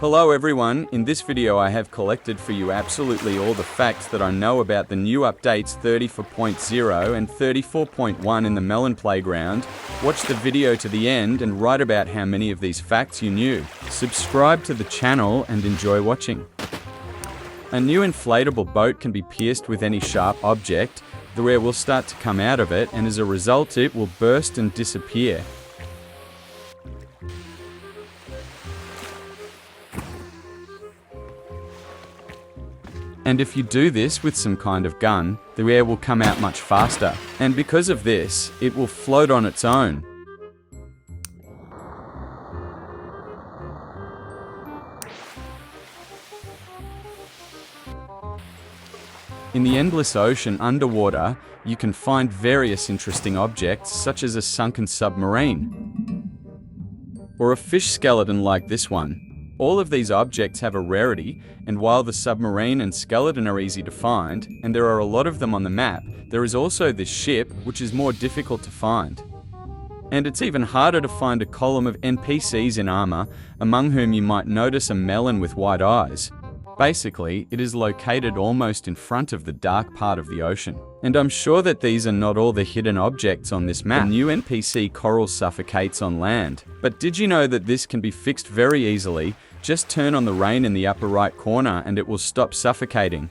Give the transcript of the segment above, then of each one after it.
Hello everyone, in this video I have collected for you absolutely all the facts that I know about the new updates 34.0 and 34.1 in the Melon Playground. Watch the video to the end and write about how many of these facts you knew. Subscribe to the channel and enjoy watching. A new inflatable boat can be pierced with any sharp object. The air will start to come out of it, and as a result it will burst and disappear. And if you do this with some kind of gun, the air will come out much faster. And because of this, it will float on its own. In the endless ocean underwater, you can find various interesting objects such as a sunken submarine or a fish skeleton like this one. All of these objects have a rarity, and while the submarine and skeleton are easy to find, and there are a lot of them on the map, there is also this ship which is more difficult to find. And it's even harder to find a column of NPCs in armor, among whom you might notice a melon with white eyes. Basically, it is located almost in front of the dark part of the ocean. And I'm sure that these are not all the hidden objects on this map. The new NPC coral suffocates on land. But did you know that this can be fixed very easily? Just turn on the rain in the upper right corner and it will stop suffocating.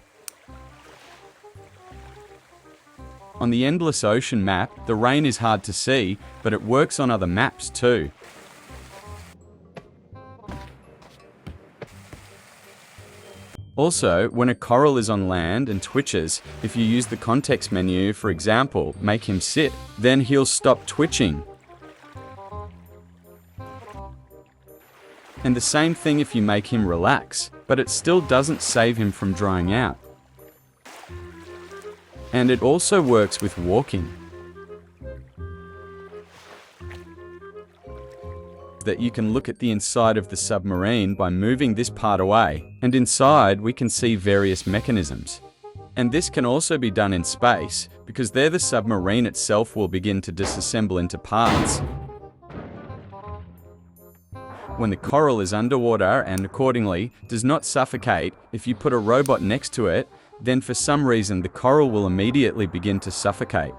On the Endless Ocean map, the rain is hard to see, but it works on other maps too. Also, when a coral is on land and twitches, if you use the context menu, for example, make him sit, then he'll stop twitching. And the same thing if you make him relax, but it still doesn't save him from drying out. And it also works with walking. That you can look at the inside of the submarine by moving this part away, and inside we can see various mechanisms. And this can also be done in space, because there the submarine itself will begin to disassemble into parts. When the coral is underwater and accordingly does not suffocate, if you put a robot next to it, then for some reason the coral will immediately begin to suffocate.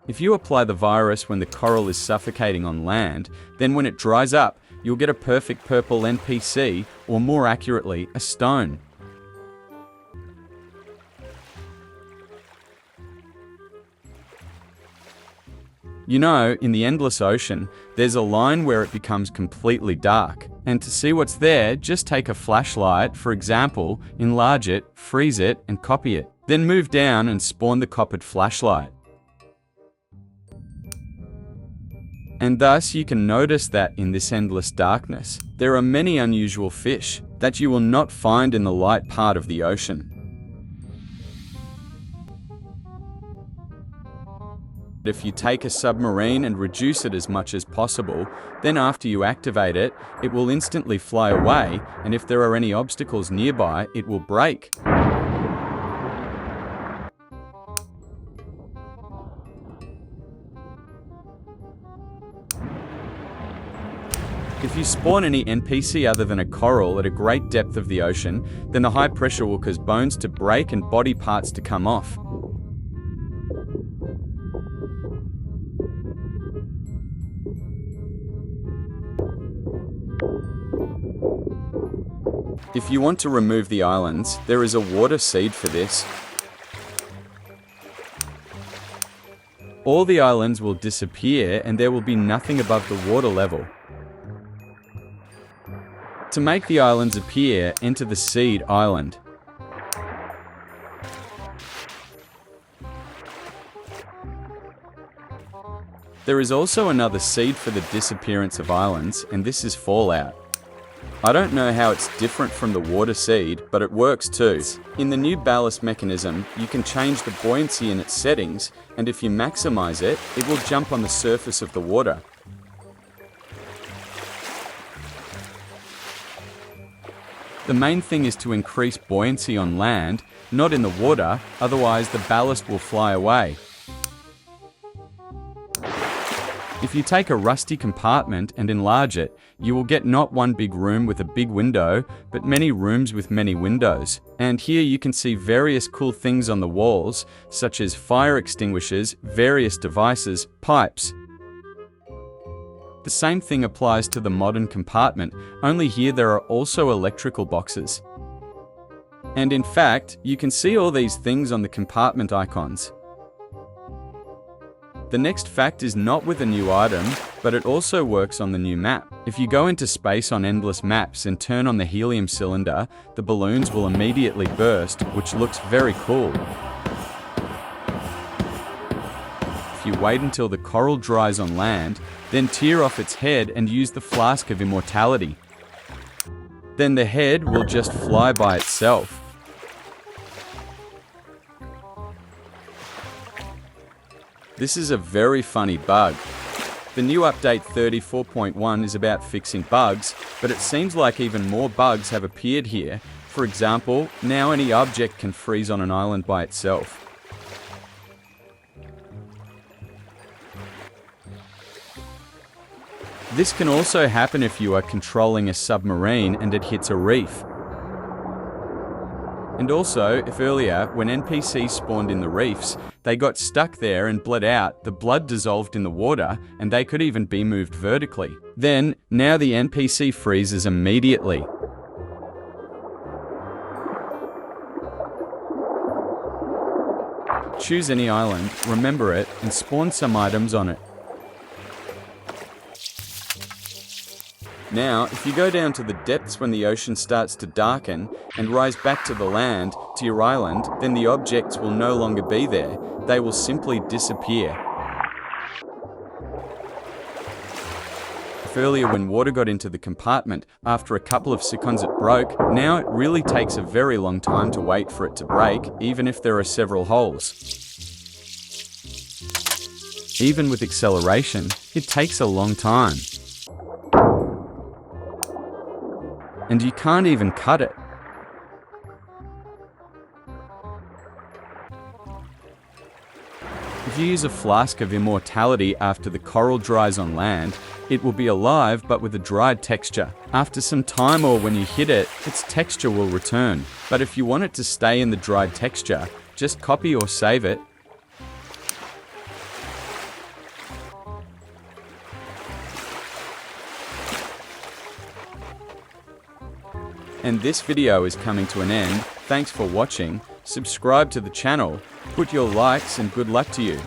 If you apply the virus when the coral is suffocating on land, then when it dries up, you'll get a perfect purple NPC, or more accurately, a stone. You know, in the Endless Ocean, there's a line where it becomes completely dark. And to see what's there, just take a flashlight, for example, enlarge it, freeze it, and copy it. Then move down and spawn the copied flashlight. And thus you can notice that in this endless darkness, there are many unusual fish that you will not find in the light part of the ocean. If you take a submarine and reduce it as much as possible, then after you activate it, it will instantly fly away, and if there are any obstacles nearby, it will break. If you spawn any NPC other than a coral at a great depth of the ocean, then the high pressure will cause bones to break and body parts to come off. If you want to remove the islands, there is a water seed for this. All the islands will disappear and there will be nothing above the water level. To make the islands appear, enter the seed island. There is also another seed for the disappearance of islands, and this is fallout. I don't know how it's different from the water seed, but it works too. In the new ballast mechanism, you can change the buoyancy in its settings, and if you maximize it, it will jump on the surface of the water. The main thing is to increase buoyancy on land, not in the water, otherwise the ballast will fly away. If you take a rusty compartment and enlarge it, you will get not one big room with a big window, but many rooms with many windows. And here you can see various cool things on the walls, such as fire extinguishers, various devices, pipes. The same thing applies to the modern compartment, only here there are also electrical boxes. And in fact, you can see all these things on the compartment icons. The next fact is not with a new item, but it also works on the new map. If you go into space on endless maps and turn on the helium cylinder, the balloons will immediately burst, which looks very cool. If you wait until the coral dries on land, then tear off its head and use the flask of immortality. Then the head will just fly by itself. This is a very funny bug. The new update 34.1 is about fixing bugs, but it seems like even more bugs have appeared here. For example, now any object can freeze on an island by itself. This can also happen if you are controlling a submarine and it hits a reef. And also, if earlier, when NPCs spawned in the reefs, they got stuck there and bled out, the blood dissolved in the water, and they could even be moved vertically. Then, now the NPC freezes immediately. Choose any island, remember it, and spawn some items on it. Now, if you go down to the depths when the ocean starts to darken and rise back to the land, to your island, then the objects will no longer be there. They will simply disappear. If earlier when water got into the compartment, after a couple of seconds it broke, now it really takes a very long time to wait for it to break, even if there are several holes. Even with acceleration, it takes a long time. And you can't even cut it. If you use a flask of immortality after the coral dries on land, it will be alive but with a dried texture. After some time or when you hit it, its texture will return. But if you want it to stay in the dried texture, just copy or save it. And this video is coming to an end. Thanks for watching. Subscribe to the channel, put your likes, and good luck to you.